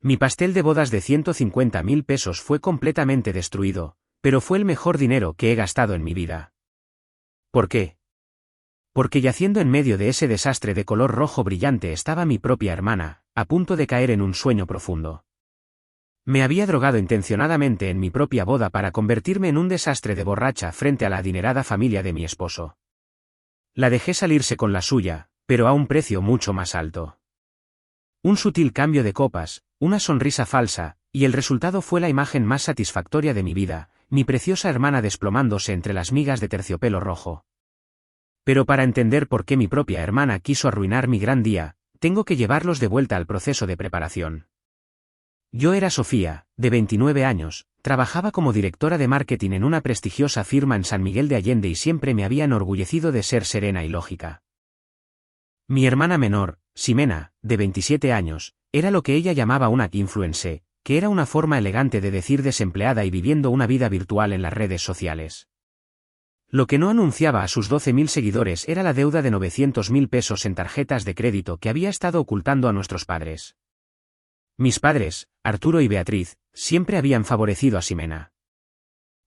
Mi pastel de bodas de 150.000 pesos fue completamente destruido, pero fue el mejor dinero que he gastado en mi vida. ¿Por qué? Porque yaciendo en medio de ese desastre de color rojo brillante estaba mi propia hermana, a punto de caer en un sueño profundo. Me había drogado intencionadamente en mi propia boda para convertirme en un desastre de borracha frente a la adinerada familia de mi esposo. La dejé salirse con la suya, pero a un precio mucho más alto. Un sutil cambio de copas, una sonrisa falsa, y el resultado fue la imagen más satisfactoria de mi vida, mi preciosa hermana desplomándose entre las migas de terciopelo rojo. Pero para entender por qué mi propia hermana quiso arruinar mi gran día, tengo que llevarlos de vuelta al proceso de preparación. Yo era Sofía, de 29 años, trabajaba como directora de marketing en una prestigiosa firma en San Miguel de Allende y siempre me había enorgullecido de ser serena y lógica. Mi hermana menor, Ximena, de 27 años, era lo que ella llamaba una influencer, que era una forma elegante de decir desempleada y viviendo una vida virtual en las redes sociales. Lo que no anunciaba a sus 12.000 seguidores era la deuda de 900.000 pesos en tarjetas de crédito que había estado ocultando a nuestros padres. Mis padres, Arturo y Beatriz, siempre habían favorecido a Ximena.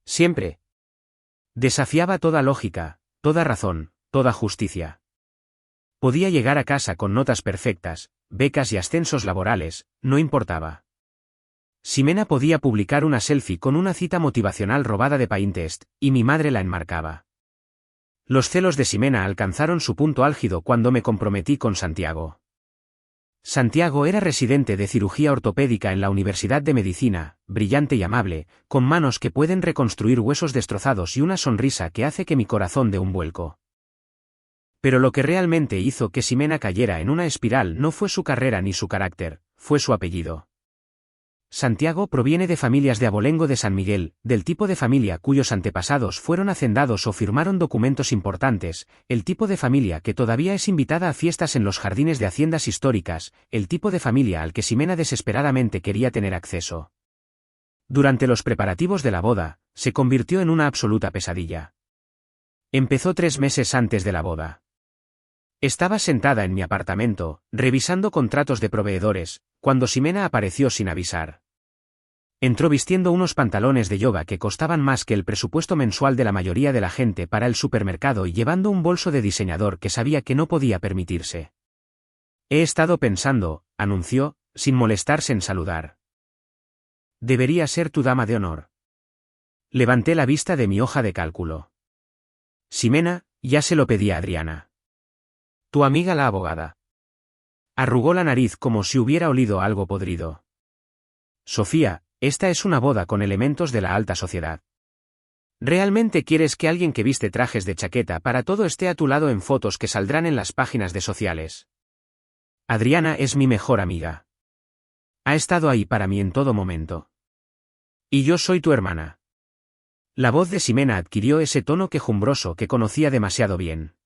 Siempre. Desafiaba toda lógica, toda razón, toda justicia. Podía llegar a casa con notas perfectas, becas y ascensos laborales, no importaba. Ximena podía publicar una selfie con una cita motivacional robada de Pinterest, y mi madre la enmarcaba. Los celos de Ximena alcanzaron su punto álgido cuando me comprometí con Santiago. Santiago era residente de cirugía ortopédica en la Universidad de Medicina, brillante y amable, con manos que pueden reconstruir huesos destrozados y una sonrisa que hace que mi corazón dé un vuelco. Pero lo que realmente hizo que Ximena cayera en una espiral no fue su carrera ni su carácter, fue su apellido. Santiago proviene de familias de abolengo de San Miguel, del tipo de familia cuyos antepasados fueron hacendados o firmaron documentos importantes, el tipo de familia que todavía es invitada a fiestas en los jardines de haciendas históricas, el tipo de familia al que Ximena desesperadamente quería tener acceso. Durante los preparativos de la boda, se convirtió en una absoluta pesadilla. Empezó 3 meses antes de la boda. Estaba sentada en mi apartamento, revisando contratos de proveedores, cuando Ximena apareció sin avisar. Entró vistiendo unos pantalones de yoga que costaban más que el presupuesto mensual de la mayoría de la gente para el supermercado y llevando un bolso de diseñador que sabía que no podía permitirse. He estado pensando, anunció, sin molestarse en saludar. Debería ser tu dama de honor. Levanté la vista de mi hoja de cálculo. Ximena, ya se lo pedí a Adriana. Tu amiga la abogada. Arrugó la nariz como si hubiera olido algo podrido. Sofía, esta es una boda con elementos de la alta sociedad. ¿Realmente quieres que alguien que viste trajes de chaqueta para todo esté a tu lado en fotos que saldrán en las páginas de sociales? Adriana es mi mejor amiga. Ha estado ahí para mí en todo momento. Y yo soy tu hermana. La voz de Ximena adquirió ese tono quejumbroso que conocía demasiado bien.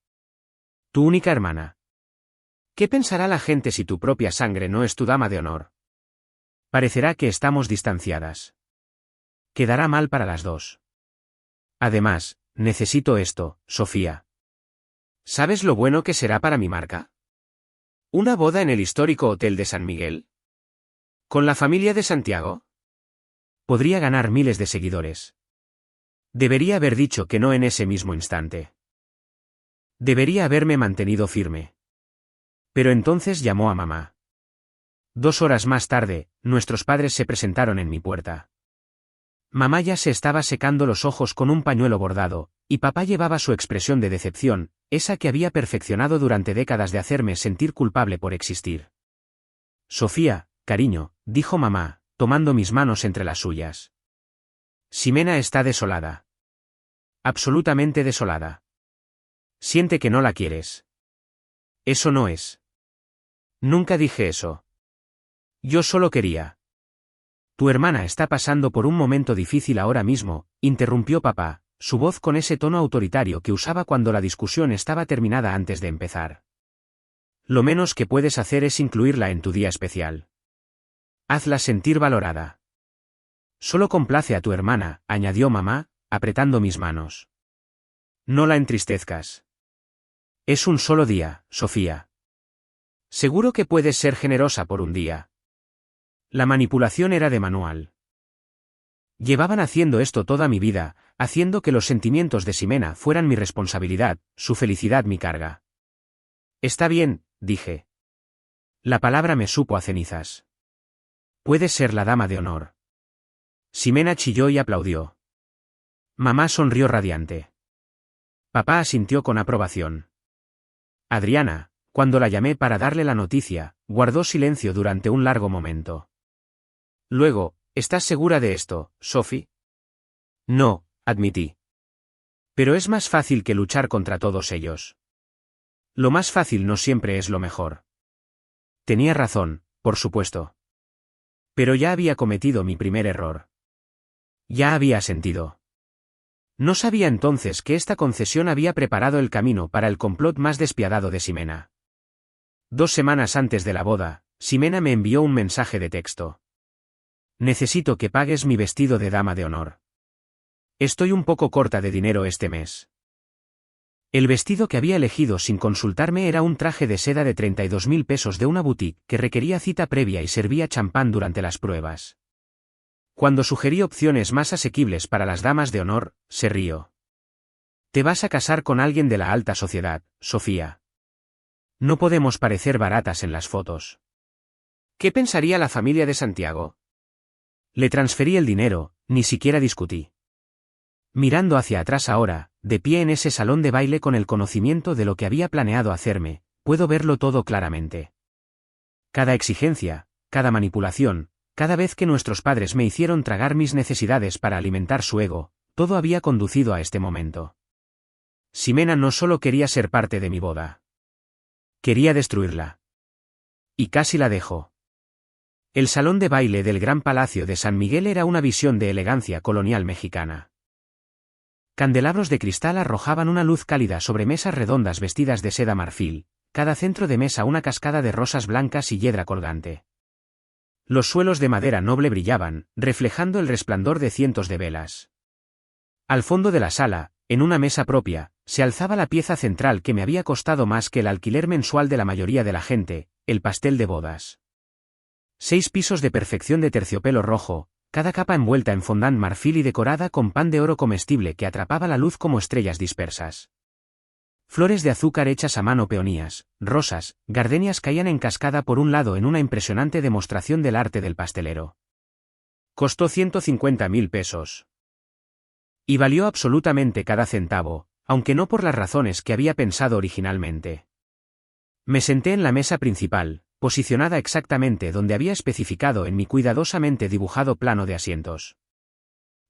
Tu única hermana. ¿Qué pensará la gente si tu propia sangre no es tu dama de honor? Parecerá que estamos distanciadas. Quedará mal para las dos. Además, necesito esto, Sofía. ¿Sabes lo bueno que será para mi marca? ¿Una boda en el histórico Hotel de San Miguel? ¿Con la familia de Santiago? Podría ganar miles de seguidores. Debería haber dicho que no en ese mismo instante. Debería haberme mantenido firme. Pero entonces llamó a mamá. 2 horas más tarde, nuestros padres se presentaron en mi puerta. Mamá ya se estaba secando los ojos con un pañuelo bordado, y papá llevaba su expresión de decepción, esa que había perfeccionado durante décadas de hacerme sentir culpable por existir. Sofía, cariño, dijo mamá, tomando mis manos entre las suyas. Ximena está desolada. Absolutamente desolada. Siente que no la quieres. Eso no es. Nunca dije eso. Yo solo quería. Tu hermana está pasando por un momento difícil ahora mismo, interrumpió papá, su voz con ese tono autoritario que usaba cuando la discusión estaba terminada antes de empezar. Lo menos que puedes hacer es incluirla en tu día especial. Hazla sentir valorada. Solo complace a tu hermana, añadió mamá, apretando mis manos. No la entristezcas. Es un solo día, Sofía. Seguro que puedes ser generosa por un día. La manipulación era de manual. Llevaban haciendo esto toda mi vida, haciendo que los sentimientos de Ximena fueran mi responsabilidad, su felicidad mi carga. Está bien, dije. La palabra me supo a cenizas. Puedes ser la dama de honor. Ximena chilló y aplaudió. Mamá sonrió radiante. Papá asintió con aprobación. Adriana, cuando la llamé para darle la noticia, guardó silencio durante un largo momento. Luego, ¿estás segura de esto, Sophie? No, admití. Pero es más fácil que luchar contra todos ellos. Lo más fácil no siempre es lo mejor. Tenía razón, por supuesto. Pero ya había cometido mi primer error. Ya había sentido. No sabía entonces que esta concesión había preparado el camino para el complot más despiadado de Ximena. 2 semanas antes de la boda, Ximena me envió un mensaje de texto. Necesito que pagues mi vestido de dama de honor. Estoy un poco corta de dinero este mes. El vestido que había elegido sin consultarme era un traje de seda de 32.000 pesos de una boutique que requería cita previa y servía champán durante las pruebas. Cuando sugerí opciones más asequibles para las damas de honor, se rió. Te vas a casar con alguien de la alta sociedad, Sofía. No podemos parecer baratas en las fotos. ¿Qué pensaría la familia de Santiago? Le transferí el dinero, ni siquiera discutí. Mirando hacia atrás ahora, de pie en ese salón de baile con el conocimiento de lo que había planeado hacerme, puedo verlo todo claramente. Cada exigencia, cada manipulación, cada vez que nuestros padres me hicieron tragar mis necesidades para alimentar su ego, todo había conducido a este momento. Ximena no solo quería ser parte de mi boda. Quería destruirla. Y casi la dejó. El salón de baile del Gran Palacio de San Miguel era una visión de elegancia colonial mexicana. Candelabros de cristal arrojaban una luz cálida sobre mesas redondas vestidas de seda marfil, cada centro de mesa una cascada de rosas blancas y hiedra colgante. Los suelos de madera noble brillaban, reflejando el resplandor de cientos de velas. Al fondo de la sala, en una mesa propia, se alzaba la pieza central que me había costado más que el alquiler mensual de la mayoría de la gente, el pastel de bodas. 6 pisos de perfección de terciopelo rojo, cada capa envuelta en fondant marfil y decorada con pan de oro comestible que atrapaba la luz como estrellas dispersas. Flores de azúcar hechas a mano, peonías, rosas, gardenias caían en cascada por un lado en una impresionante demostración del arte del pastelero. Costó 150.000 pesos. Y valió absolutamente cada centavo, aunque no por las razones que había pensado originalmente. Me senté en la mesa principal, posicionada exactamente donde había especificado en mi cuidadosamente dibujado plano de asientos.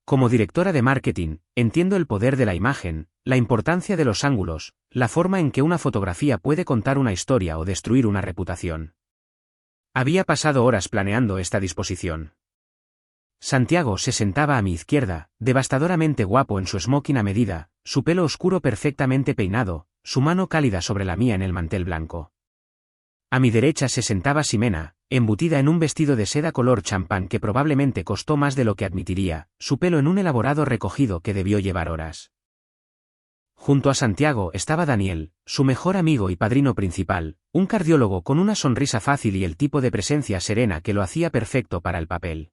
Como directora de marketing, entiendo el poder de la imagen, la importancia de los ángulos, la forma en que una fotografía puede contar una historia o destruir una reputación. Había pasado horas planeando esta disposición. Santiago se sentaba a mi izquierda, devastadoramente guapo en su smoking a medida, su pelo oscuro perfectamente peinado, su mano cálida sobre la mía en el mantel blanco. A mi derecha se sentaba Ximena, embutida en un vestido de seda color champán que probablemente costó más de lo que admitiría, su pelo en un elaborado recogido que debió llevar horas. Junto a Santiago estaba Daniel, su mejor amigo y padrino principal, un cardiólogo con una sonrisa fácil y el tipo de presencia serena que lo hacía perfecto para el papel.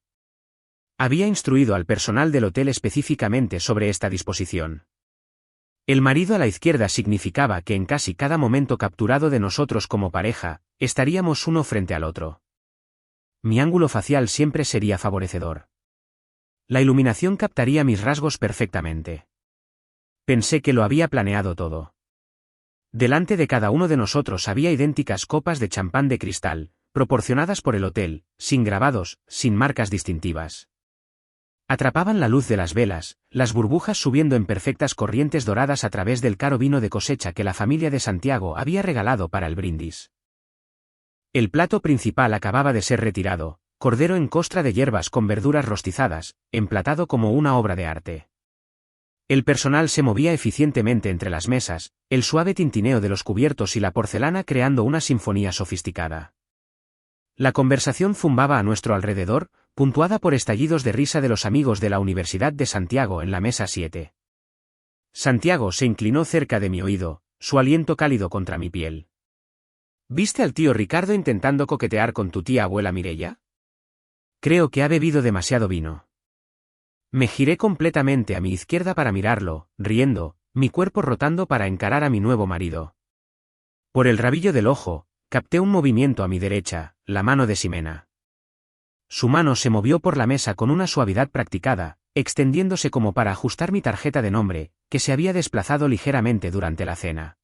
Había instruido al personal del hotel específicamente sobre esta disposición. El marido a la izquierda significaba que en casi cada momento capturado de nosotros como pareja, estaríamos uno frente al otro. Mi ángulo facial siempre sería favorecedor. La iluminación captaría mis rasgos perfectamente. Pensé que lo había planeado todo. Delante de cada uno de nosotros había idénticas copas de champán de cristal, proporcionadas por el hotel, sin grabados, sin marcas distintivas. Atrapaban la luz de las velas, las burbujas subiendo en perfectas corrientes doradas a través del caro vino de cosecha que la familia de Santiago había regalado para el brindis. El plato principal acababa de ser retirado, cordero en costra de hierbas con verduras rostizadas, emplatado como una obra de arte. El personal se movía eficientemente entre las mesas, el suave tintineo de los cubiertos y la porcelana creando una sinfonía sofisticada. La conversación zumbaba a nuestro alrededor, puntuada por estallidos de risa de los amigos de la Universidad de Santiago en la mesa 7. Santiago se inclinó cerca de mi oído, su aliento cálido contra mi piel. ¿Viste al tío Ricardo intentando coquetear con tu tía abuela Mireia? Creo que ha bebido demasiado vino. Me giré completamente a mi izquierda para mirarlo, riendo, mi cuerpo rotando para encarar a mi nuevo marido. Por el rabillo del ojo, capté un movimiento a mi derecha, la mano de Ximena. Su mano se movió por la mesa con una suavidad practicada, extendiéndose como para ajustar mi tarjeta de nombre, que se había desplazado ligeramente durante la cena.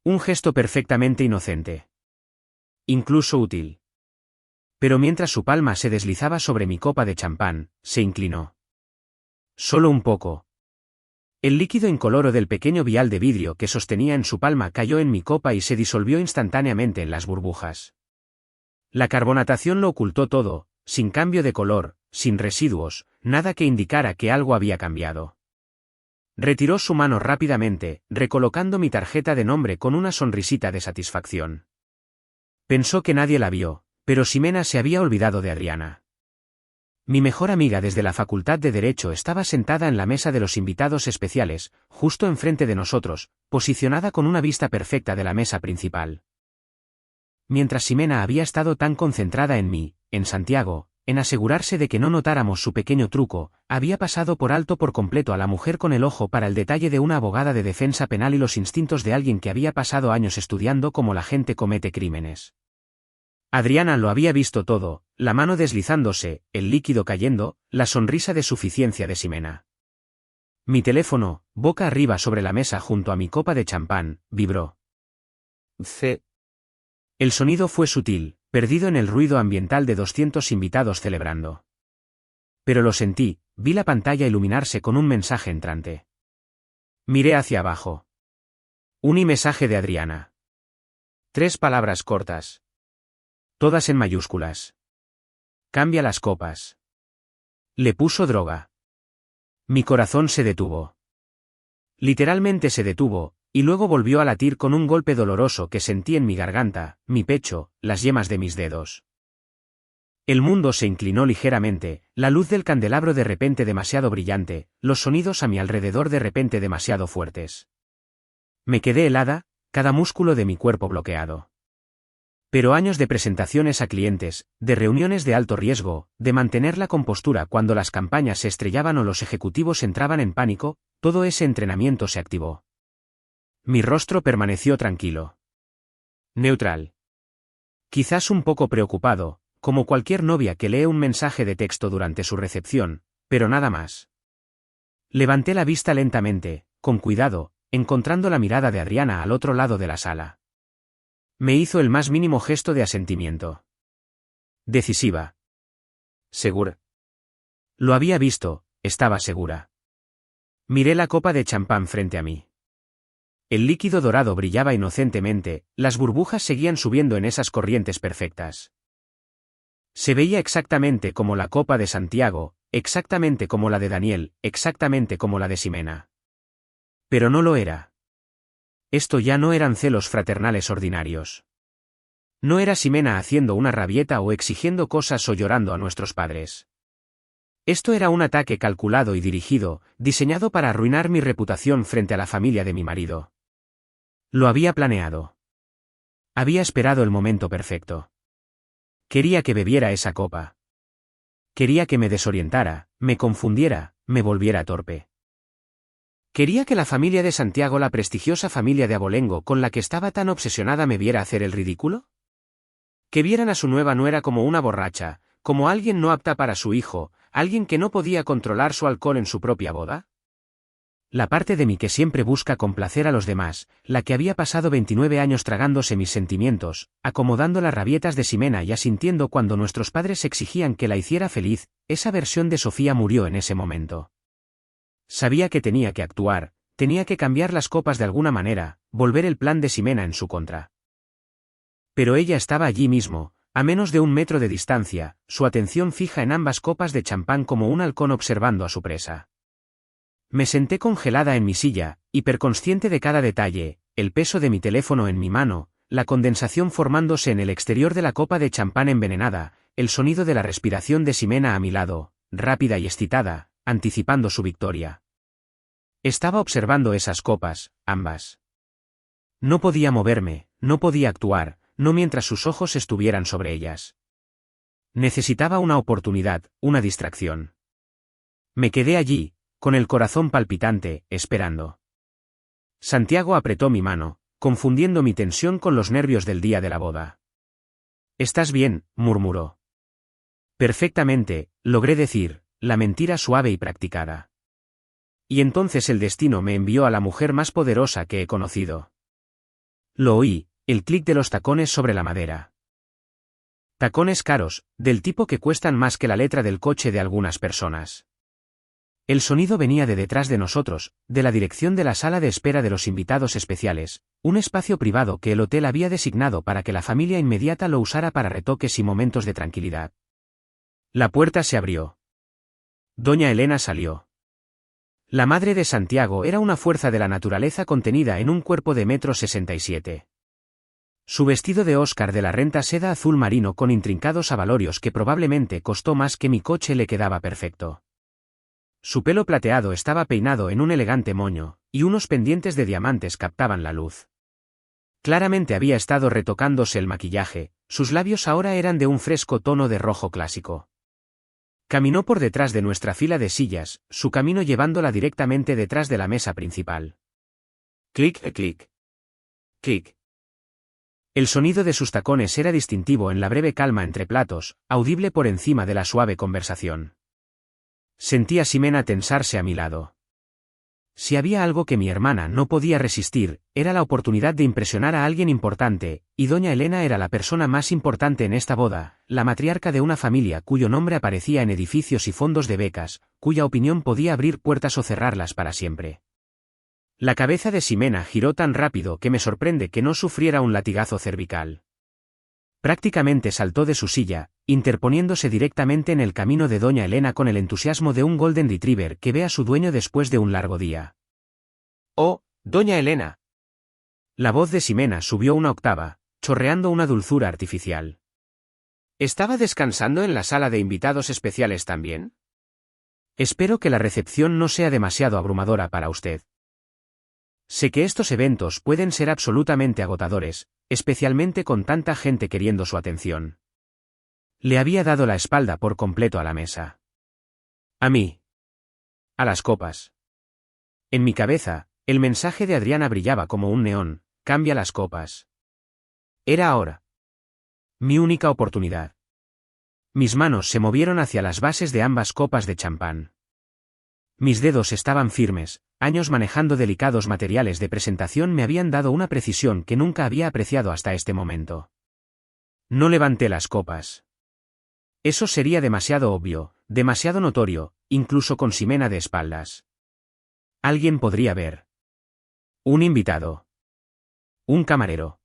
Un gesto perfectamente inocente. Incluso útil. Pero mientras su palma se deslizaba sobre mi copa de champán, se inclinó. Solo un poco. El líquido incoloro del pequeño vial de vidrio que sostenía en su palma cayó en mi copa y se disolvió instantáneamente en las burbujas. La carbonatación lo ocultó todo, sin cambio de color, sin residuos, nada que indicara que algo había cambiado. Retiró su mano rápidamente, recolocando mi tarjeta de nombre con una sonrisita de satisfacción. Pensó que nadie la vio, pero Ximena se había olvidado de Adriana. Mi mejor amiga desde la Facultad de Derecho estaba sentada en la mesa de los invitados especiales, justo enfrente de nosotros, posicionada con una vista perfecta de la mesa principal. Mientras Ximena había estado tan concentrada en mí, en Santiago, en asegurarse de que no notáramos su pequeño truco, había pasado por alto por completo a la mujer con el ojo para el detalle de una abogada de defensa penal y los instintos de alguien que había pasado años estudiando cómo la gente comete crímenes. Adriana lo había visto todo, la mano deslizándose, el líquido cayendo, la sonrisa de suficiencia de Ximena. Mi teléfono, boca arriba sobre la mesa junto a mi copa de champán, vibró. El sonido fue sutil, perdido en el ruido ambiental de 200 invitados celebrando. Pero lo sentí, vi la pantalla iluminarse con un mensaje entrante. Miré hacia abajo. Un mensaje de Adriana. 3 palabras cortas. Todas en mayúsculas. Cambia las copas. Le puso droga. Mi corazón se detuvo. Literalmente se detuvo, y luego volvió a latir con un golpe doloroso que sentí en mi garganta, mi pecho, las yemas de mis dedos. El mundo se inclinó ligeramente, la luz del candelabro de repente demasiado brillante, los sonidos a mi alrededor de repente demasiado fuertes. Me quedé helada, cada músculo de mi cuerpo bloqueado. Pero años de presentaciones a clientes, de reuniones de alto riesgo, de mantener la compostura cuando las campañas se estrellaban o los ejecutivos entraban en pánico, todo ese entrenamiento se activó. Mi rostro permaneció tranquilo. Neutral. Quizás un poco preocupado, como cualquier novia que lee un mensaje de texto durante su recepción, pero nada más. Levanté la vista lentamente, con cuidado, encontrando la mirada de Adriana al otro lado de la sala. Me hizo el más mínimo gesto de asentimiento. Decisiva. Segura. Lo había visto, estaba segura. Miré la copa de champán frente a mí. El líquido dorado brillaba inocentemente, las burbujas seguían subiendo en esas corrientes perfectas. Se veía exactamente como la copa de Santiago, exactamente como la de Daniel, exactamente como la de Ximena. Pero no lo era. Esto ya no eran celos fraternales ordinarios. No era Ximena haciendo una rabieta o exigiendo cosas o llorando a nuestros padres. Esto era un ataque calculado y dirigido, diseñado para arruinar mi reputación frente a la familia de mi marido. Lo había planeado. Había esperado el momento perfecto. Quería que bebiera esa copa. Quería que me desorientara, me confundiera, me volviera torpe. Quería que la familia de Santiago, la prestigiosa familia de Abolengo con la que estaba tan obsesionada, me viera hacer el ridículo. Que vieran a su nueva nuera como una borracha, como alguien no apta para su hijo, alguien que no podía controlar su alcohol en su propia boda. La parte de mí que siempre busca complacer a los demás, la que había pasado 29 años tragándose mis sentimientos, acomodando las rabietas de Ximena y asintiendo cuando nuestros padres exigían que la hiciera feliz, esa versión de Sofía murió en ese momento. Sabía que tenía que actuar, tenía que cambiar las copas de alguna manera, volver el plan de Ximena en su contra. Pero ella estaba allí mismo, a menos de 1 metro de distancia, su atención fija en ambas copas de champán como un halcón observando a su presa. Me senté congelada en mi silla, hiperconsciente de cada detalle, el peso de mi teléfono en mi mano, la condensación formándose en el exterior de la copa de champán envenenada, el sonido de la respiración de Ximena a mi lado, rápida y excitada, anticipando su victoria. Estaba observando esas copas, ambas. No podía moverme, no podía actuar, no mientras sus ojos estuvieran sobre ellas. Necesitaba una oportunidad, una distracción. Me quedé allí, con el corazón palpitante, esperando. Santiago apretó mi mano, confundiendo mi tensión con los nervios del día de la boda. «¿Estás bien?», murmuró. «Perfectamente», logré decir, la mentira suave y practicada. Y entonces el destino me envió a la mujer más poderosa que he conocido. Lo oí, el clic de los tacones sobre la madera. Tacones caros, del tipo que cuestan más que la letra del coche de algunas personas. El sonido venía de detrás de nosotros, de la dirección de la sala de espera de los invitados especiales, un espacio privado que el hotel había designado para que la familia inmediata lo usara para retoques y momentos de tranquilidad. La puerta se abrió. Doña Elena salió. La madre de Santiago era una fuerza de la naturaleza contenida en un cuerpo de 1,67 m. Su vestido de Oscar de la Renta seda azul marino con intrincados abalorios que probablemente costó más que mi coche le quedaba perfecto. Su pelo plateado estaba peinado en un elegante moño, y unos pendientes de diamantes captaban la luz. Claramente había estado retocándose el maquillaje, sus labios ahora eran de un fresco tono de rojo clásico. Caminó por detrás de nuestra fila de sillas, su camino llevándola directamente detrás de la mesa principal. Clic, clic. Clic. El sonido de sus tacones era distintivo en la breve calma entre platos, audible por encima de la suave conversación. Sentí a Ximena tensarse a mi lado. Si había algo que mi hermana no podía resistir, era la oportunidad de impresionar a alguien importante, y doña Elena era la persona más importante en esta boda, la matriarca de una familia cuyo nombre aparecía en edificios y fondos de becas, cuya opinión podía abrir puertas o cerrarlas para siempre. La cabeza de Ximena giró tan rápido que me sorprende que no sufriera un latigazo cervical. Prácticamente saltó de su silla, interponiéndose directamente en el camino de doña Elena con el entusiasmo de un Golden Retriever que ve a su dueño después de un largo día. «Oh, doña Elena». La voz de Ximena subió una octava, chorreando una dulzura artificial. «¿Estaba descansando en la sala de invitados especiales también? Espero que la recepción no sea demasiado abrumadora para usted. Sé que estos eventos pueden ser absolutamente agotadores, especialmente con tanta gente queriendo su atención». Le había dado la espalda por completo a la mesa. A mí. A las copas. En mi cabeza, el mensaje de Adriana brillaba como un neón: cambia las copas. Era ahora. Mi única oportunidad. Mis manos se movieron hacia las bases de ambas copas de champán. Mis dedos estaban firmes, años manejando delicados materiales de presentación me habían dado una precisión que nunca había apreciado hasta este momento. No levanté las copas. Eso sería demasiado obvio, demasiado notorio, incluso con Ximena de espaldas. Alguien podría ver. Un invitado. Un camarero.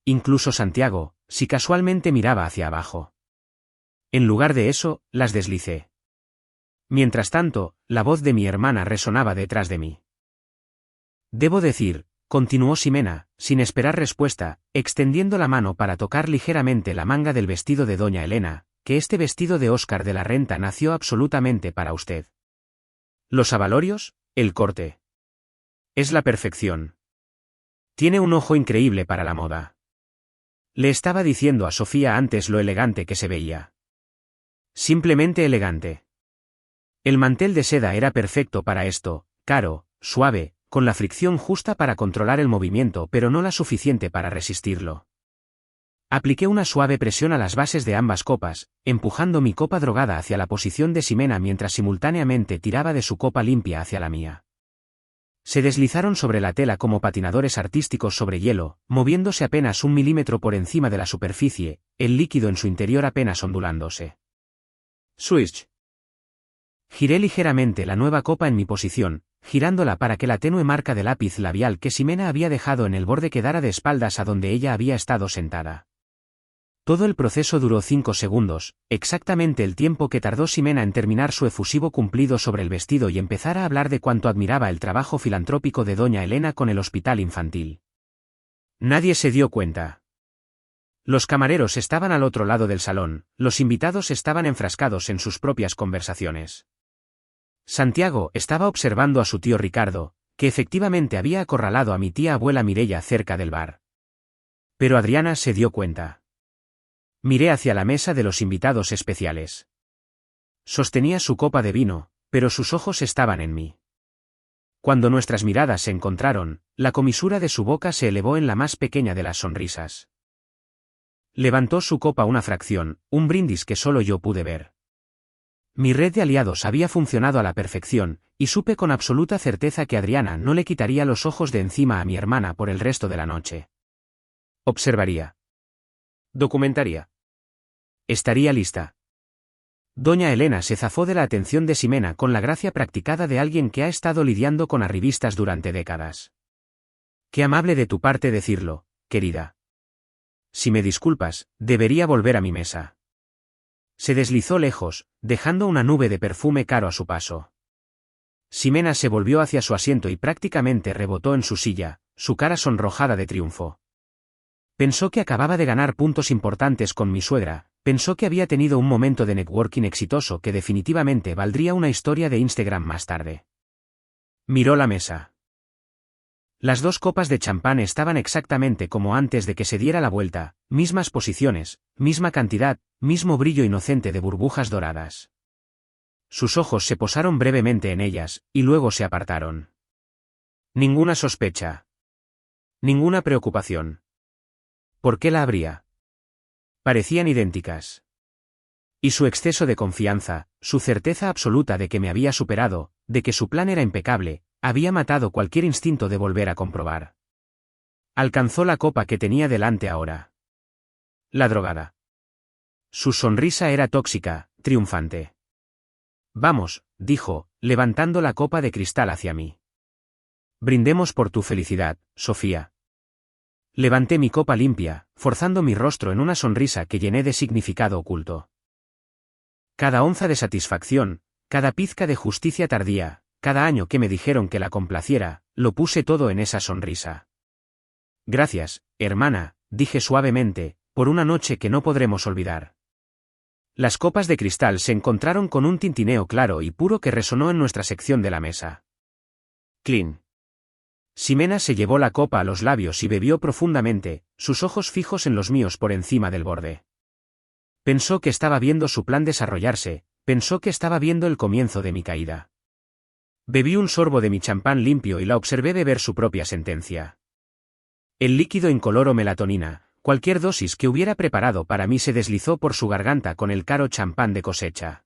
Incluso Santiago, si casualmente miraba hacia abajo. En lugar de eso, las deslicé. Mientras tanto, la voz de mi hermana resonaba detrás de mí. Debo decir, continuó Ximena, sin esperar respuesta, extendiendo la mano para tocar ligeramente la manga del vestido de doña Elena, que este vestido de Oscar de la Renta nació absolutamente para usted. Los abalorios, el corte. Es la perfección. Tiene un ojo increíble para la moda. Le estaba diciendo a Sofía antes lo elegante que se veía. Simplemente elegante. El mantel de seda era perfecto para esto, caro, suave, con la fricción justa para controlar el movimiento pero no la suficiente para resistirlo. Apliqué una suave presión a las bases de ambas copas, empujando mi copa drogada hacia la posición de Ximena mientras simultáneamente tiraba de su copa limpia hacia la mía. Se deslizaron sobre la tela como patinadores artísticos sobre hielo, moviéndose apenas 1 milímetro por encima de la superficie, el líquido en su interior apenas ondulándose. Switch. Giré ligeramente la nueva copa en mi posición, girándola para que la tenue marca de lápiz labial que Ximena había dejado en el borde quedara de espaldas a donde ella había estado sentada. Todo el proceso duró 5 segundos, exactamente el tiempo que tardó Ximena en terminar su efusivo cumplido sobre el vestido y empezar a hablar de cuánto admiraba el trabajo filantrópico de doña Elena con el hospital infantil. Nadie se dio cuenta. Los camareros estaban al otro lado del salón, los invitados estaban enfrascados en sus propias conversaciones. Santiago estaba observando a su tío Ricardo, que efectivamente había acorralado a mi tía abuela Mireia cerca del bar. Pero Adriana se dio cuenta. Miré hacia la mesa de los invitados especiales. Sostenía su copa de vino, pero sus ojos estaban en mí. Cuando nuestras miradas se encontraron, la comisura de su boca se elevó en la más pequeña de las sonrisas. Levantó su copa una fracción, un brindis que solo yo pude ver. Mi red de aliados había funcionado a la perfección, y supe con absoluta certeza que Adriana no le quitaría los ojos de encima a mi hermana por el resto de la noche. Observaría. Documentaría. Estaría lista. Doña Elena se zafó de la atención de Ximena con la gracia practicada de alguien que ha estado lidiando con arribistas durante décadas. Qué amable de tu parte decirlo, querida. Si me disculpas, debería volver a mi mesa. Se deslizó lejos, dejando una nube de perfume caro a su paso. Ximena se volvió hacia su asiento y prácticamente rebotó en su silla, su cara sonrojada de triunfo. Pensó que acababa de ganar puntos importantes con mi suegra, pensó que había tenido un momento de networking exitoso que definitivamente valdría una historia de Instagram más tarde. Miró la mesa. Las 2 copas de champán estaban exactamente como antes de que se diera la vuelta, mismas posiciones, misma cantidad, mismo brillo inocente de burbujas doradas. Sus ojos se posaron brevemente en ellas, y luego se apartaron. Ninguna sospecha. Ninguna preocupación. ¿Por qué la habría? Parecían idénticas. Y su exceso de confianza, su certeza absoluta de que me había superado, de que su plan era impecable, había matado cualquier instinto de volver a comprobar. Alcanzó la copa que tenía delante ahora. La drogada. Su sonrisa era tóxica, triunfante. Vamos, dijo, levantando la copa de cristal hacia mí. Brindemos por tu felicidad, Sofía. Levanté mi copa limpia, forzando mi rostro en una sonrisa que llené de significado oculto. Cada onza de satisfacción, cada pizca de justicia tardía, cada año que me dijeron que la complaciera, lo puse todo en esa sonrisa. Gracias, hermana, dije suavemente, por una noche que no podremos olvidar. Las copas de cristal se encontraron con un tintineo claro y puro que resonó en nuestra sección de la mesa. Clean. Ximena se llevó la copa a los labios y bebió profundamente, sus ojos fijos en los míos por encima del borde. Pensó que estaba viendo su plan desarrollarse, pensó que estaba viendo el comienzo de mi caída. Bebí un sorbo de mi champán limpio y la observé beber su propia sentencia. El líquido incoloro melatonina, cualquier dosis que hubiera preparado para mí se deslizó por su garganta con el caro champán de cosecha.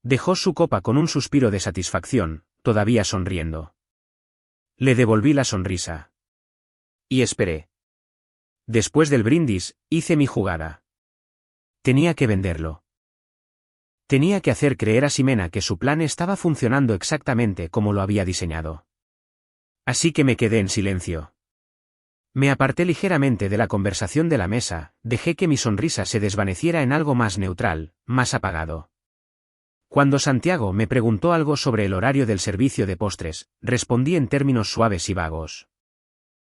Dejó su copa con un suspiro de satisfacción, todavía sonriendo. Le devolví la sonrisa. Y esperé. Después del brindis, hice mi jugada. Tenía que venderlo. Tenía que hacer creer a Ximena que su plan estaba funcionando exactamente como lo había diseñado. Así que me quedé en silencio. Me aparté ligeramente de la conversación de la mesa, dejé que mi sonrisa se desvaneciera en algo más neutral, más apagado. Cuando Santiago me preguntó algo sobre el horario del servicio de postres, respondí en términos suaves y vagos.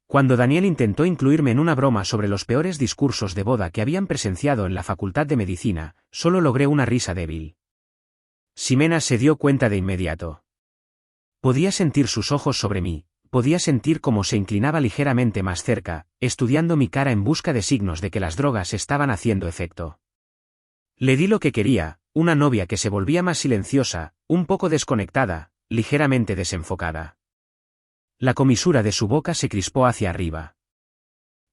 Cuando Daniel intentó incluirme en una broma sobre los peores discursos de boda que habían presenciado en la Facultad de Medicina, solo logré una risa débil. Ximena se dio cuenta de inmediato. Podía sentir sus ojos sobre mí, podía sentir cómo se inclinaba ligeramente más cerca, estudiando mi cara en busca de signos de que las drogas estaban haciendo efecto. Le di lo que quería, una novia que se volvía más silenciosa, un poco desconectada, ligeramente desenfocada. La comisura de su boca se crispó hacia arriba.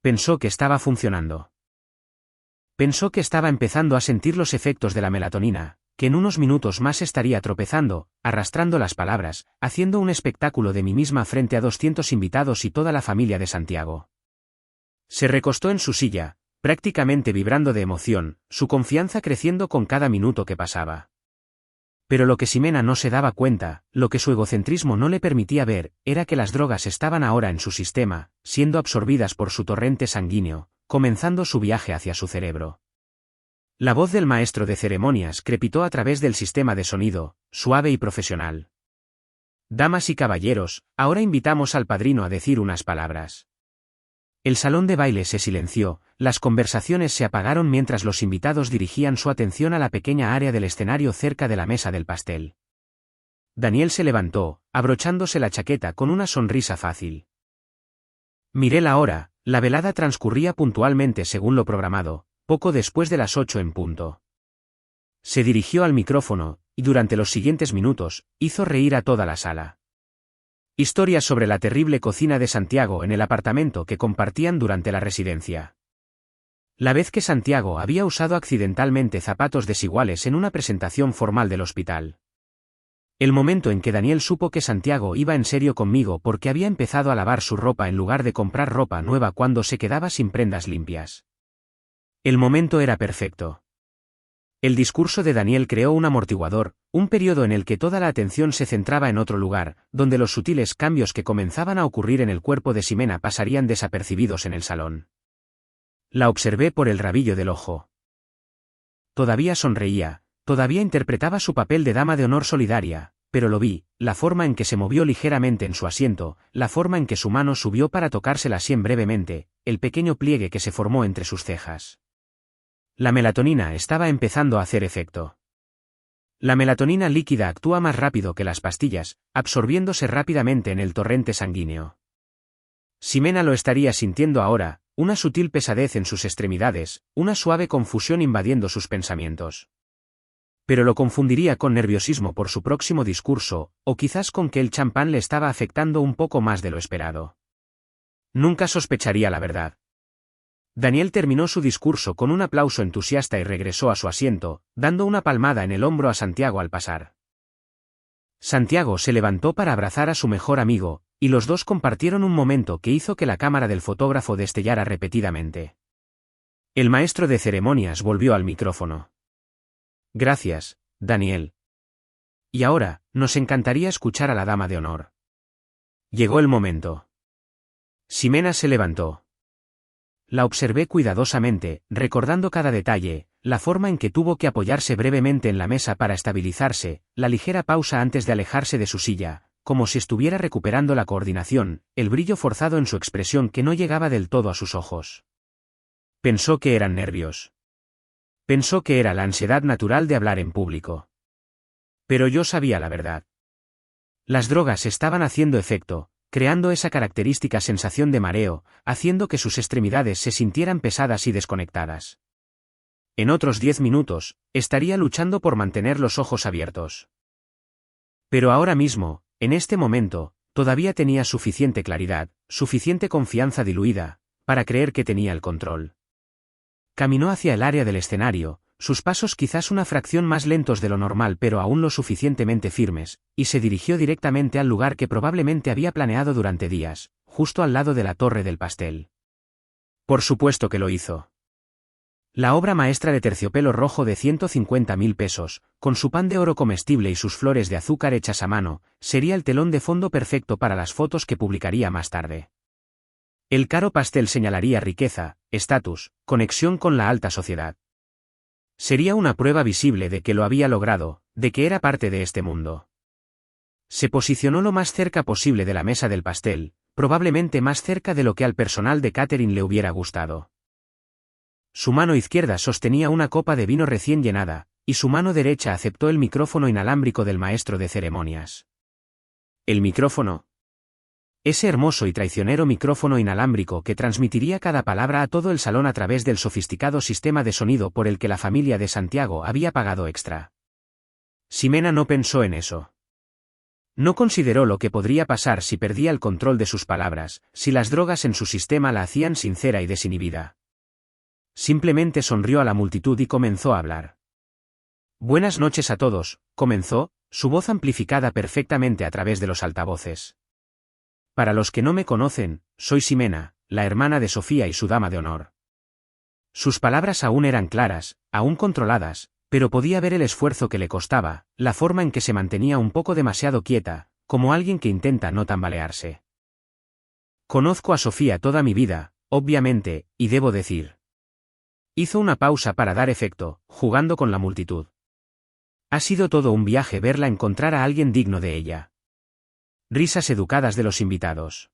Pensó que estaba funcionando. Pensó que estaba empezando a sentir los efectos de la melatonina, que en unos minutos más estaría tropezando, arrastrando las palabras, haciendo un espectáculo de mí misma frente a 200 invitados y toda la familia de Santiago. Se recostó en su silla, prácticamente vibrando de emoción, su confianza creciendo con cada minuto que pasaba. Pero lo que Ximena no se daba cuenta, lo que su egocentrismo no le permitía ver, era que las drogas estaban ahora en su sistema, siendo absorbidas por su torrente sanguíneo, comenzando su viaje hacia su cerebro. La voz del maestro de ceremonias crepitó a través del sistema de sonido, suave y profesional. Damas y caballeros, ahora invitamos al padrino a decir unas palabras. El salón de baile se silenció, las conversaciones se apagaron mientras los invitados dirigían su atención a la pequeña área del escenario cerca de la mesa del pastel. Daniel se levantó, abrochándose la chaqueta con una sonrisa fácil. Miré la hora, la velada transcurría puntualmente según lo programado, poco después de las 8 en punto. Se dirigió al micrófono, y durante los siguientes minutos, hizo reír a toda la sala. Historias sobre la terrible cocina de Santiago en el apartamento que compartían durante la residencia. La vez que Santiago había usado accidentalmente zapatos desiguales en una presentación formal del hospital. El momento en que Daniel supo que Santiago iba en serio conmigo porque había empezado a lavar su ropa en lugar de comprar ropa nueva cuando se quedaba sin prendas limpias. El momento era perfecto. El discurso de Daniel creó un amortiguador, un periodo en el que toda la atención se centraba en otro lugar, donde los sutiles cambios que comenzaban a ocurrir en el cuerpo de Ximena pasarían desapercibidos en el salón. La observé por el rabillo del ojo. Todavía sonreía, todavía interpretaba su papel de dama de honor solidaria, pero lo vi, la forma en que se movió ligeramente en su asiento, la forma en que su mano subió para tocarse la sien brevemente, el pequeño pliegue que se formó entre sus cejas. La melatonina estaba empezando a hacer efecto. La melatonina líquida actúa más rápido que las pastillas, absorbiéndose rápidamente en el torrente sanguíneo. Ximena lo estaría sintiendo ahora, una sutil pesadez en sus extremidades, una suave confusión invadiendo sus pensamientos. Pero lo confundiría con nerviosismo por su próximo discurso, o quizás con que el champán le estaba afectando un poco más de lo esperado. Nunca sospecharía la verdad. Daniel terminó su discurso con un aplauso entusiasta y regresó a su asiento, dando una palmada en el hombro a Santiago al pasar. Santiago se levantó para abrazar a su mejor amigo, y los dos compartieron un momento que hizo que la cámara del fotógrafo destellara repetidamente. El maestro de ceremonias volvió al micrófono. Gracias, Daniel. Y ahora, nos encantaría escuchar a la dama de honor. Llegó el momento. Ximena se levantó. La observé cuidadosamente, recordando cada detalle, la forma en que tuvo que apoyarse brevemente en la mesa para estabilizarse, la ligera pausa antes de alejarse de su silla, como si estuviera recuperando la coordinación, el brillo forzado en su expresión que no llegaba del todo a sus ojos. Pensó que eran nervios. Pensó que era la ansiedad natural de hablar en público. Pero yo sabía la verdad. Las drogas estaban haciendo efecto, creando esa característica sensación de mareo, haciendo que sus extremidades se sintieran pesadas y desconectadas. En otros 10 minutos, estaría luchando por mantener los ojos abiertos. Pero ahora mismo, en este momento, todavía tenía suficiente claridad, suficiente confianza diluida, para creer que tenía el control. Caminó hacia el área del escenario, sus pasos quizás una fracción más lentos de lo normal pero aún lo suficientemente firmes, y se dirigió directamente al lugar que probablemente había planeado durante días, justo al lado de la Torre del Pastel. Por supuesto que lo hizo. La obra maestra de terciopelo rojo de 150.000 pesos, con su pan de oro comestible y sus flores de azúcar hechas a mano, sería el telón de fondo perfecto para las fotos que publicaría más tarde. El caro pastel señalaría riqueza, estatus, conexión con la alta sociedad. Sería una prueba visible de que lo había logrado, de que era parte de este mundo. Se posicionó lo más cerca posible de la mesa del pastel, probablemente más cerca de lo que al personal de catering le hubiera gustado. Su mano izquierda sostenía una copa de vino recién llenada, y su mano derecha aceptó el micrófono inalámbrico del maestro de ceremonias. El micrófono. Ese hermoso y traicionero micrófono inalámbrico que transmitiría cada palabra a todo el salón a través del sofisticado sistema de sonido por el que la familia de Santiago había pagado extra. Ximena no pensó en eso. No consideró lo que podría pasar si perdía el control de sus palabras, si las drogas en su sistema la hacían sincera y desinhibida. Simplemente sonrió a la multitud y comenzó a hablar. Buenas noches a todos, comenzó, su voz amplificada perfectamente a través de los altavoces. Para los que no me conocen, soy Ximena, la hermana de Sofía y su dama de honor. Sus palabras aún eran claras, aún controladas, pero podía ver el esfuerzo que le costaba, la forma en que se mantenía un poco demasiado quieta, como alguien que intenta no tambalearse. Conozco a Sofía toda mi vida, obviamente, y debo decir. Hizo una pausa para dar efecto, jugando con la multitud. Ha sido todo un viaje verla encontrar a alguien digno de ella. Risas educadas de los invitados.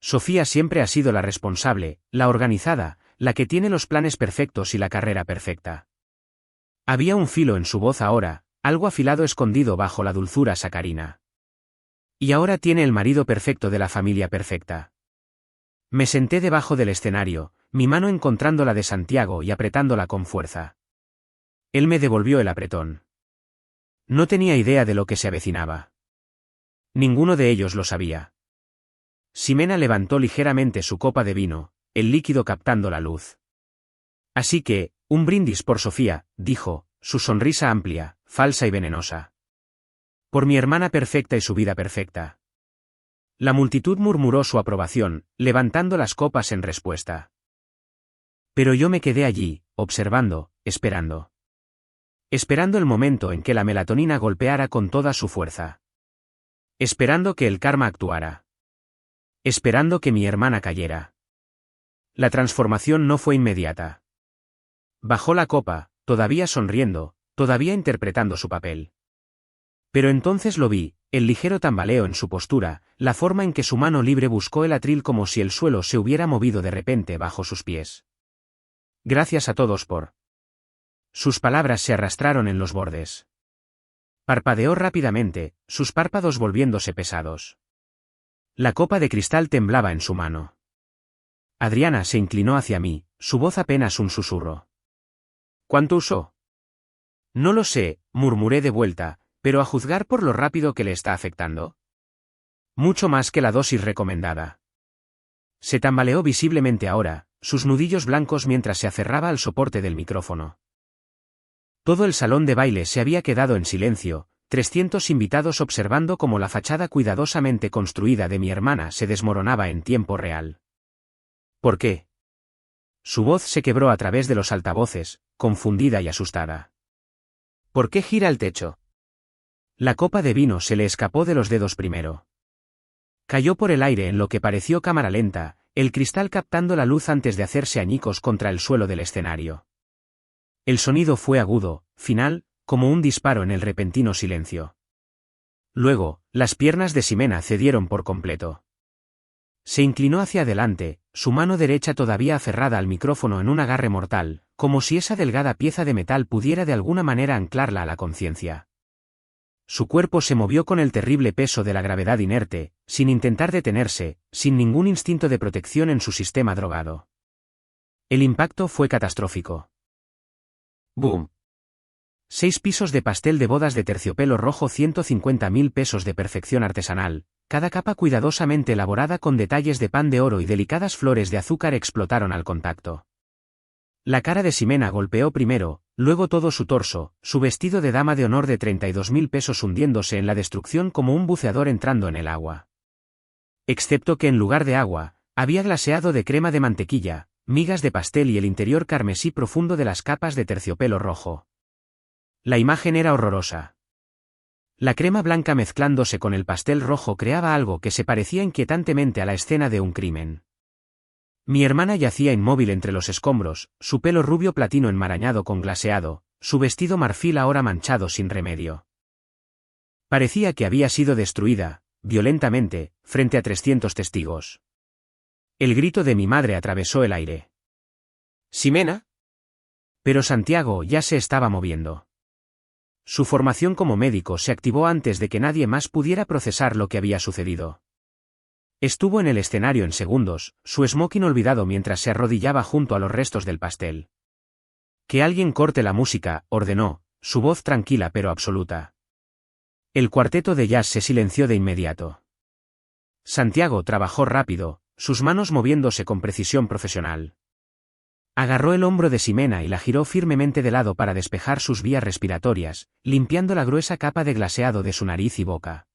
Sofía siempre ha sido la responsable, la organizada, la que tiene los planes perfectos y la carrera perfecta. Había un filo en su voz ahora, algo afilado escondido bajo la dulzura sacarina. Y ahora tiene el marido perfecto de la familia perfecta. Me senté debajo del escenario, mi mano encontrando la de Santiago y apretándola con fuerza. Él me devolvió el apretón. No tenía idea de lo que se avecinaba. Ninguno de ellos lo sabía. Ximena levantó ligeramente su copa de vino, el líquido captando la luz. Así que, un brindis por Sofía, dijo, su sonrisa amplia, falsa y venenosa. Por mi hermana perfecta y su vida perfecta. La multitud murmuró su aprobación, levantando las copas en respuesta. Pero yo me quedé allí, observando, esperando. Esperando el momento en que la melatonina golpeara con toda su fuerza. Esperando que el karma actuara. Esperando que mi hermana cayera. La transformación no fue inmediata. Bajó la copa, todavía sonriendo, todavía interpretando su papel. Pero entonces lo vi, el ligero tambaleo en su postura, la forma en que su mano libre buscó el atril como si el suelo se hubiera movido de repente bajo sus pies. Gracias a todos por... Sus palabras se arrastraron en los bordes. Parpadeó rápidamente, sus párpados volviéndose pesados. La copa de cristal temblaba en su mano. Adriana se inclinó hacia mí, su voz apenas un susurro. ¿Cuánto usó? No lo sé, murmuré de vuelta, pero a juzgar por lo rápido que le está afectando. Mucho más que la dosis recomendada. Se tambaleó visiblemente ahora, sus nudillos blancos mientras se aferraba al soporte del micrófono. Todo el salón de baile se había quedado en silencio, 300 invitados observando cómo la fachada cuidadosamente construida de mi hermana se desmoronaba en tiempo real. ¿Por qué? Su voz se quebró a través de los altavoces, confundida y asustada. ¿Por qué gira el techo? La copa de vino se le escapó de los dedos primero. Cayó por el aire en lo que pareció cámara lenta, el cristal captando la luz antes de hacerse añicos contra el suelo del escenario. El sonido fue agudo, final, como un disparo en el repentino silencio. Luego, las piernas de Ximena cedieron por completo. Se inclinó hacia adelante, su mano derecha todavía aferrada al micrófono en un agarre mortal, como si esa delgada pieza de metal pudiera de alguna manera anclarla a la conciencia. Su cuerpo se movió con el terrible peso de la gravedad inerte, sin intentar detenerse, sin ningún instinto de protección en su sistema drogado. El impacto fue catastrófico. ¡Boom! 6 pisos de pastel de bodas de terciopelo rojo, 150.000 pesos de perfección artesanal, cada capa cuidadosamente elaborada con detalles de pan de oro y delicadas flores de azúcar explotaron al contacto. La cara de Ximena golpeó primero, luego todo su torso, su vestido de dama de honor de 32.000 pesos hundiéndose en la destrucción como un buceador entrando en el agua. Excepto que en lugar de agua, había glaseado de crema de mantequilla, migas de pastel y el interior carmesí profundo de las capas de terciopelo rojo. La imagen era horrorosa. La crema blanca mezclándose con el pastel rojo creaba algo que se parecía inquietantemente a la escena de un crimen. Mi hermana yacía inmóvil entre los escombros, su pelo rubio platino enmarañado con glaseado, su vestido marfil ahora manchado sin remedio. Parecía que había sido destruida, violentamente, frente a 300 testigos. El grito de mi madre atravesó el aire. ¿Ximena? Pero Santiago ya se estaba moviendo. Su formación como médico se activó antes de que nadie más pudiera procesar lo que había sucedido. Estuvo en el escenario en segundos, su smoking olvidado mientras se arrodillaba junto a los restos del pastel. Que alguien corte la música, ordenó, su voz tranquila pero absoluta. El cuarteto de jazz se silenció de inmediato. Santiago trabajó rápido, sus manos moviéndose con precisión profesional. Agarró el hombro de Ximena y la giró firmemente de lado para despejar sus vías respiratorias, limpiando la gruesa capa de glaseado de su nariz y boca.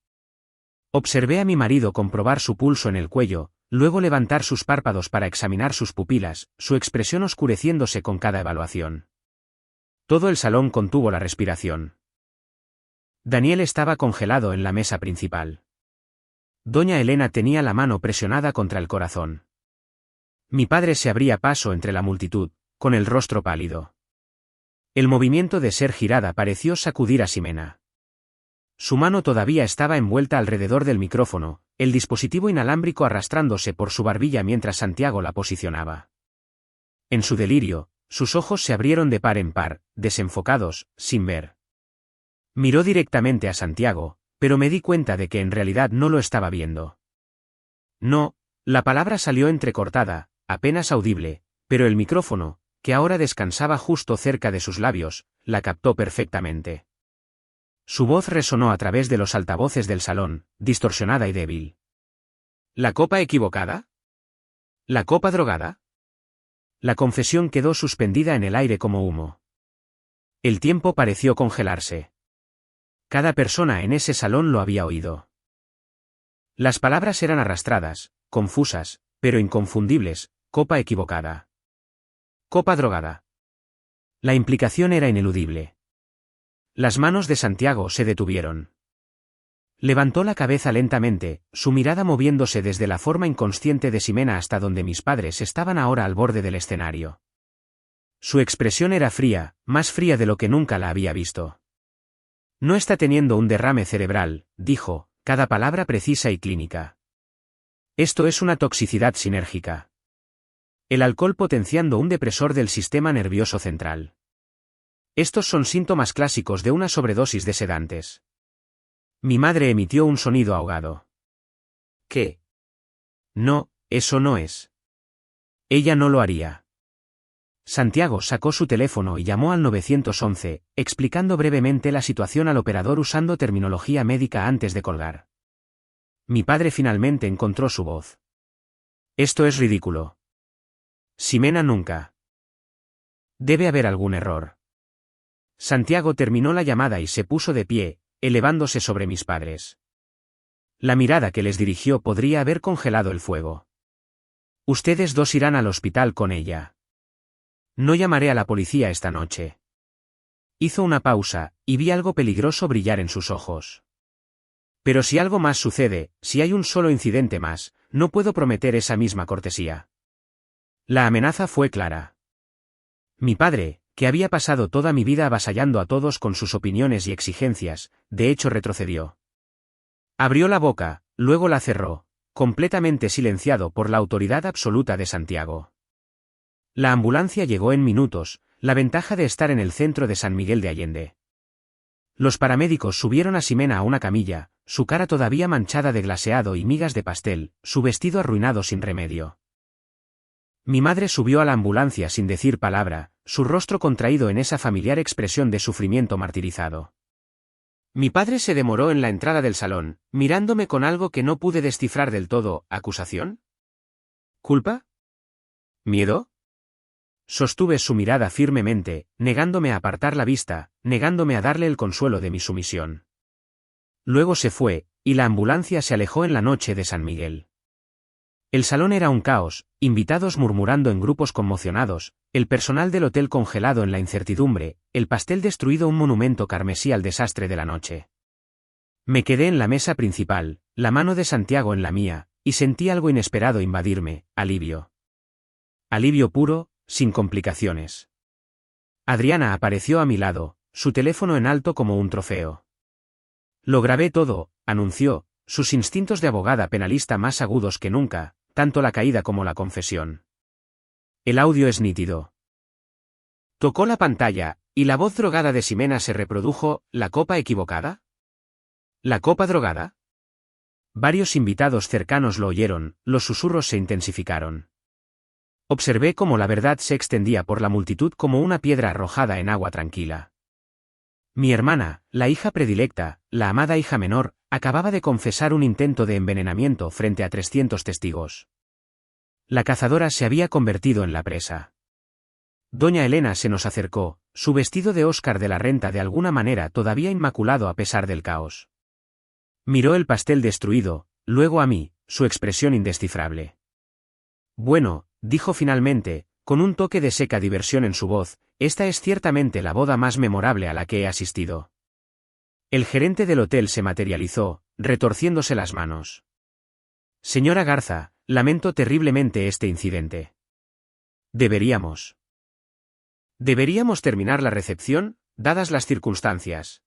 Observé a mi marido comprobar su pulso en el cuello, luego levantar sus párpados para examinar sus pupilas, su expresión oscureciéndose con cada evaluación. Todo el salón contuvo la respiración. Daniel estaba congelado en la mesa principal. Doña Elena tenía la mano presionada contra el corazón. Mi padre se abría paso entre la multitud, con el rostro pálido. El movimiento de ser girada pareció sacudir a Ximena. Su mano todavía estaba envuelta alrededor del micrófono, el dispositivo inalámbrico arrastrándose por su barbilla mientras Santiago la posicionaba. En su delirio, sus ojos se abrieron de par en par, desenfocados, sin ver. Miró directamente a Santiago, pero me di cuenta de que en realidad no lo estaba viendo. No, la palabra salió entrecortada, apenas audible, Pero el micrófono, que ahora descansaba justo cerca de sus labios, la captó perfectamente. Su voz resonó a través de los altavoces del salón, distorsionada y débil. ¿La copa equivocada? ¿La copa drogada? La confesión quedó suspendida en el aire como humo. El tiempo pareció congelarse. Cada persona en ese salón lo había oído. Las palabras eran arrastradas, confusas, pero inconfundibles: copa equivocada. Copa drogada. La implicación era ineludible. Las manos de Santiago se detuvieron. Levantó la cabeza lentamente, su mirada moviéndose desde la forma inconsciente de Ximena hasta donde mis padres estaban ahora al borde del escenario. Su expresión era fría, más fría de lo que nunca la había visto. No está teniendo un derrame cerebral, dijo, cada palabra precisa y clínica. Esto es una toxicidad sinérgica. El alcohol potenciando un depresor del sistema nervioso central. Estos son síntomas clásicos de una sobredosis de sedantes. Mi madre emitió un sonido ahogado. ¿Qué? No, eso no es. Ella no lo haría. Santiago sacó su teléfono y llamó al 911, explicando brevemente la situación al operador usando terminología médica antes de colgar. Mi padre finalmente encontró su voz. Esto es ridículo. Ximena nunca. Debe haber algún error. Santiago terminó la llamada y se puso de pie, elevándose sobre mis padres. La mirada que les dirigió podría haber congelado el fuego. Ustedes dos irán al hospital con ella. No llamaré a la policía esta noche. Hizo una pausa, y vi algo peligroso brillar en sus ojos. Pero si algo más sucede, si hay un solo incidente más, no puedo prometer esa misma cortesía. La amenaza fue clara. Mi padre, que había pasado toda mi vida avasallando a todos con sus opiniones y exigencias, de hecho retrocedió. Abrió la boca, luego la cerró, completamente silenciado por la autoridad absoluta de Santiago. La ambulancia llegó en minutos, la ventaja de estar en el centro de San Miguel de Allende. Los paramédicos subieron a Ximena a una camilla, su cara todavía manchada de glaseado y migas de pastel, su vestido arruinado sin remedio. Mi madre subió a la ambulancia sin decir palabra, su rostro contraído en esa familiar expresión de sufrimiento martirizado. Mi padre se demoró en la entrada del salón, mirándome con algo que no pude descifrar del todo. ¿Acusación? ¿Culpa? ¿Miedo? Sostuve su mirada firmemente, negándome a apartar la vista, negándome a darle el consuelo de mi sumisión. Luego se fue, y la ambulancia se alejó en la noche de San Miguel. El salón era un caos, invitados murmurando en grupos conmocionados, el personal del hotel congelado en la incertidumbre, el pastel destruido, un monumento carmesí al desastre de la noche. Me quedé en la mesa principal, la mano de Santiago en la mía, y sentí algo inesperado invadirme: alivio. Alivio puro, sin complicaciones. Adriana apareció a mi lado, su teléfono en alto como un trofeo. Lo grabé todo, anunció, sus instintos de abogada penalista más agudos que nunca, tanto la caída como la confesión. El audio es nítido. Tocó la pantalla, y la voz drogada de Ximena se reprodujo: ¿la copa equivocada? ¿La copa drogada? Varios invitados cercanos lo oyeron, los susurros se intensificaron. Observé cómo la verdad se extendía por la multitud como una piedra arrojada en agua tranquila. Mi hermana, la hija predilecta, la amada hija menor, acababa de confesar un intento de envenenamiento frente a 300 testigos. La cazadora se había convertido en la presa. Doña Elena se nos acercó, su vestido de Óscar de la Renta de alguna manera todavía inmaculado a pesar del caos. Miró el pastel destruido, luego a mí, su expresión indescifrable. Bueno, dijo finalmente, con un toque de seca diversión en su voz, esta es ciertamente la boda más memorable a la que he asistido. El gerente del hotel se materializó, retorciéndose las manos. Señora Garza, lamento terriblemente este incidente. Deberíamos terminar la recepción, dadas las circunstancias.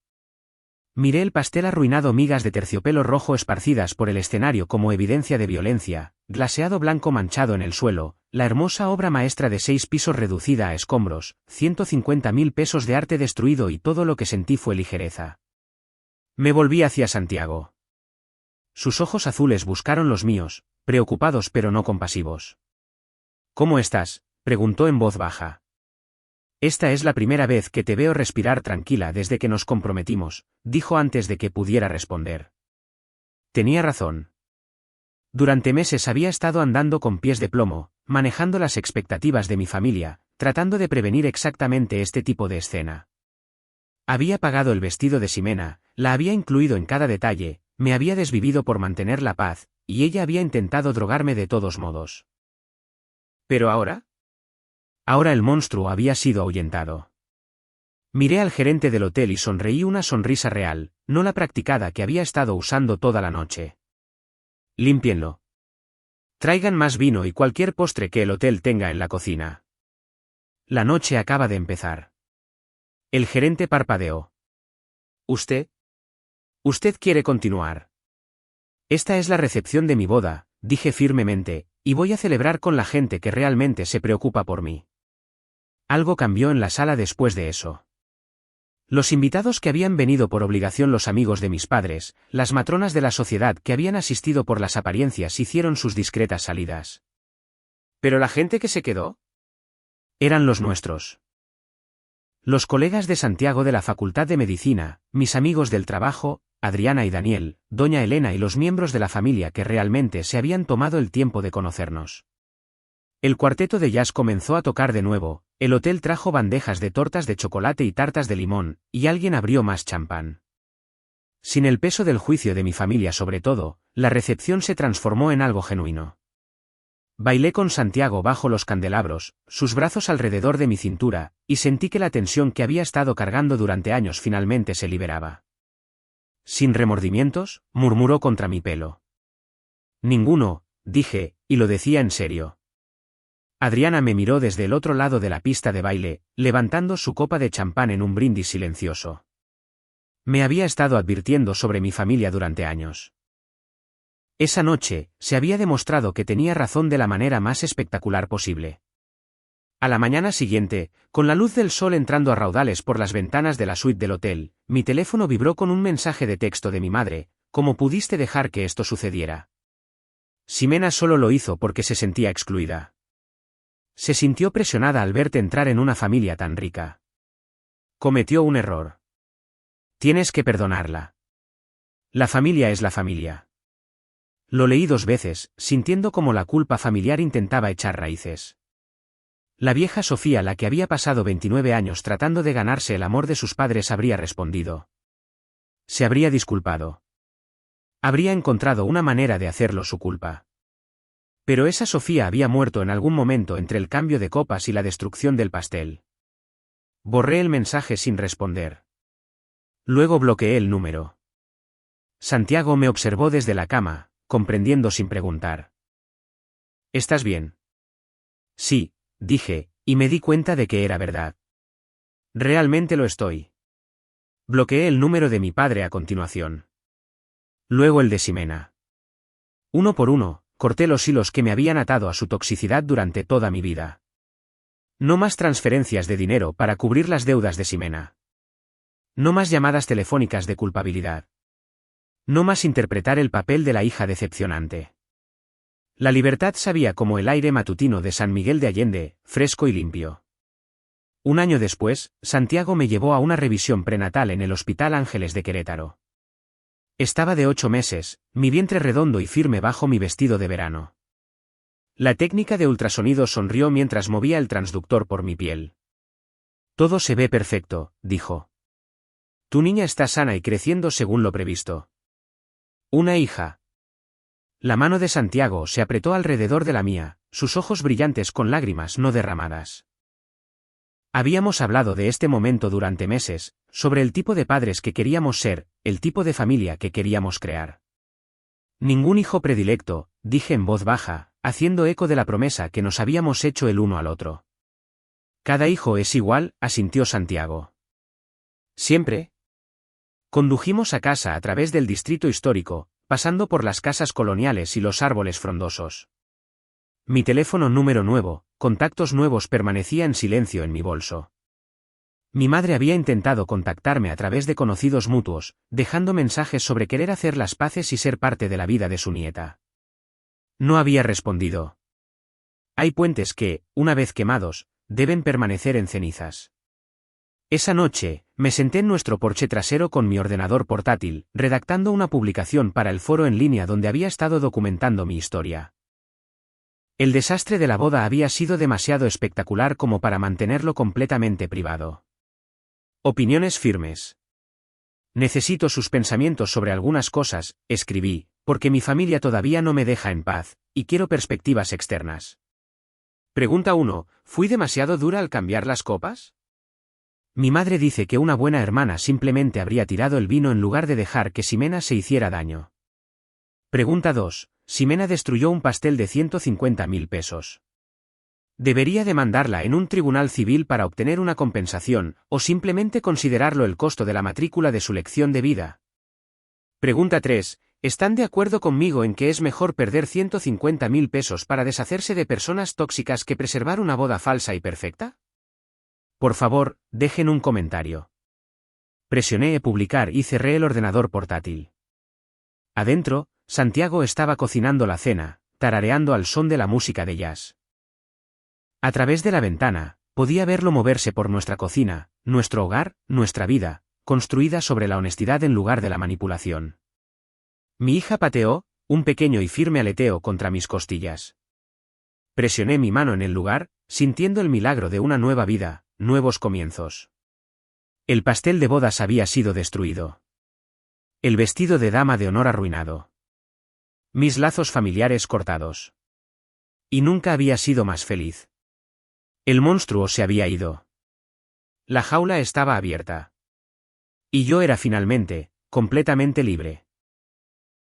Miré el pastel arruinado, migas de terciopelo rojo esparcidas por el escenario como evidencia de violencia, glaseado blanco manchado en el suelo, la hermosa obra maestra de 6 pisos reducida a escombros, 150.000 pesos de arte destruido, y todo lo que sentí fue ligereza. Me volví hacia Santiago. Sus ojos azules buscaron los míos, preocupados pero no compasivos. ¿Cómo estás, Preguntó en voz baja. Esta es la primera vez que te veo respirar tranquila desde que nos comprometimos, dijo antes de que pudiera responder. Tenía razón. Durante meses había estado andando con pies de plomo, manejando las expectativas de mi familia, tratando de prevenir exactamente este tipo de escena. Había pagado el vestido de Ximena, la había incluido en cada detalle, me había desvivido por mantener la paz, y ella había intentado drogarme de todos modos. ¿Pero ahora? Ahora el monstruo había sido ahuyentado. Miré al gerente del hotel y sonreí una sonrisa real, no la practicada que había estado usando toda la noche. Límpienlo. Traigan más vino y cualquier postre que el hotel tenga en la cocina. La noche acaba de empezar. El gerente parpadeó. ¿Usted? ¿Usted quiere continuar? Esta es la recepción de mi boda, dije firmemente, y voy a celebrar con la gente que realmente se preocupa por mí. Algo cambió en la sala después de eso. Los invitados que habían venido por obligación, los amigos de mis padres, las matronas de la sociedad que habían asistido por las apariencias, hicieron sus discretas salidas. ¿Pero la gente que se quedó? Eran los nuestros. Los colegas de Santiago de la Facultad de Medicina, mis amigos del trabajo, Adriana y Daniel, doña Elena y los miembros de la familia que realmente se habían tomado el tiempo de conocernos. El cuarteto de jazz comenzó a tocar de nuevo, el hotel trajo bandejas de tortas de chocolate y tartas de limón, y alguien abrió más champán. Sin el peso del juicio de mi familia sobre todo, la recepción se transformó en algo genuino. Bailé con Santiago bajo los candelabros, sus brazos alrededor de mi cintura, y sentí que la tensión que había estado cargando durante años finalmente se liberaba. Sin remordimientos, murmuró contra mi pelo. Ninguno, dije, y lo decía en serio. Adriana me miró desde el otro lado de la pista de baile, levantando su copa de champán en un brindis silencioso. Me había estado advirtiendo sobre mi familia durante años. Esa noche, se había demostrado que tenía razón de la manera más espectacular posible. A la mañana siguiente, con la luz del sol entrando a raudales por las ventanas de la suite del hotel, mi teléfono vibró con un mensaje de texto de mi madre: ¿cómo pudiste dejar que esto sucediera? Ximena solo lo hizo porque se sentía excluida. Se sintió presionada al verte entrar en una familia tan rica. Cometió un error. Tienes que perdonarla. La familia es la familia. Lo leí 2 veces, sintiendo como la culpa familiar intentaba echar raíces. La vieja Sofía, la que había pasado 29 años tratando de ganarse el amor de sus padres, habría respondido. Se habría disculpado. Habría encontrado una manera de hacerlo su culpa. Pero esa Sofía había muerto en algún momento entre el cambio de copas y la destrucción del pastel. Borré el mensaje sin responder. Luego bloqueé el número. Santiago me observó desde la cama, comprendiendo sin preguntar. ¿Estás bien? Sí, dije, y me di cuenta de que era verdad. Realmente lo estoy. Bloqueé el número de mi padre a continuación. Luego el de Ximena. Uno por uno, corté los hilos que me habían atado a su toxicidad durante toda mi vida. No más transferencias de dinero para cubrir las deudas de Ximena. No más llamadas telefónicas de culpabilidad. No más interpretar el papel de la hija decepcionante. La libertad sabía como el aire matutino de San Miguel de Allende, fresco y limpio. Un año después, Santiago me llevó a una revisión prenatal en el Hospital Ángeles de Querétaro. Estaba de 8 meses, mi vientre redondo y firme bajo mi vestido de verano. La técnica de ultrasonido sonrió mientras movía el transductor por mi piel. Todo se ve perfecto, dijo. Tu niña está sana y creciendo según lo previsto. Una hija. La mano de Santiago se apretó alrededor de la mía, sus ojos brillantes con lágrimas no derramadas. Habíamos hablado de este momento durante meses, sobre el tipo de padres que queríamos ser, el tipo de familia que queríamos crear. Ningún hijo predilecto, dije en voz baja, haciendo eco de la promesa que nos habíamos hecho el uno al otro. Cada hijo es igual, asintió Santiago. ¿Siempre? Condujimos a casa a través del distrito histórico, pasando por las casas coloniales y los árboles frondosos. Mi teléfono número nuevo, contactos nuevos, permanecía en silencio en mi bolso. Mi madre había intentado contactarme a través de conocidos mutuos, dejando mensajes sobre querer hacer las paces y ser parte de la vida de su nieta. No había respondido. Hay puentes que, una vez quemados, deben permanecer en cenizas. Esa noche, me senté en nuestro porche trasero con mi ordenador portátil, redactando una publicación para el foro en línea donde había estado documentando mi historia. El desastre de la boda había sido demasiado espectacular como para mantenerlo completamente privado. Opiniones firmes. Necesito sus pensamientos sobre algunas cosas, escribí, porque mi familia todavía no me deja en paz, y quiero perspectivas externas. Pregunta 1. ¿Fui demasiado dura al cambiar las copas? Mi madre dice que una buena hermana simplemente habría tirado el vino en lugar de dejar que Ximena se hiciera daño. Pregunta 2. Ximena destruyó un pastel de 150.000 pesos. ¿Debería demandarla en un tribunal civil para obtener una compensación, o simplemente considerarlo el costo de la matrícula de su lección de vida? Pregunta 3. ¿Están de acuerdo conmigo en que es mejor perder 150.000 pesos para deshacerse de personas tóxicas que preservar una boda falsa y perfecta? Por favor, dejen un comentario. Presioné publicar y cerré el ordenador portátil. Adentro, Santiago estaba cocinando la cena, tarareando al son de la música de jazz. A través de la ventana, podía verlo moverse por nuestra cocina, nuestro hogar, nuestra vida, construida sobre la honestidad en lugar de la manipulación. Mi hija pateó, un pequeño y firme aleteo contra mis costillas. Presioné mi mano en el lugar, sintiendo el milagro de una nueva vida, nuevos comienzos. El pastel de bodas había sido destruido. El vestido de dama de honor arruinado. Mis lazos familiares cortados. Y nunca había sido más feliz. El monstruo se había ido. La jaula estaba abierta. Y yo era finalmente, completamente libre.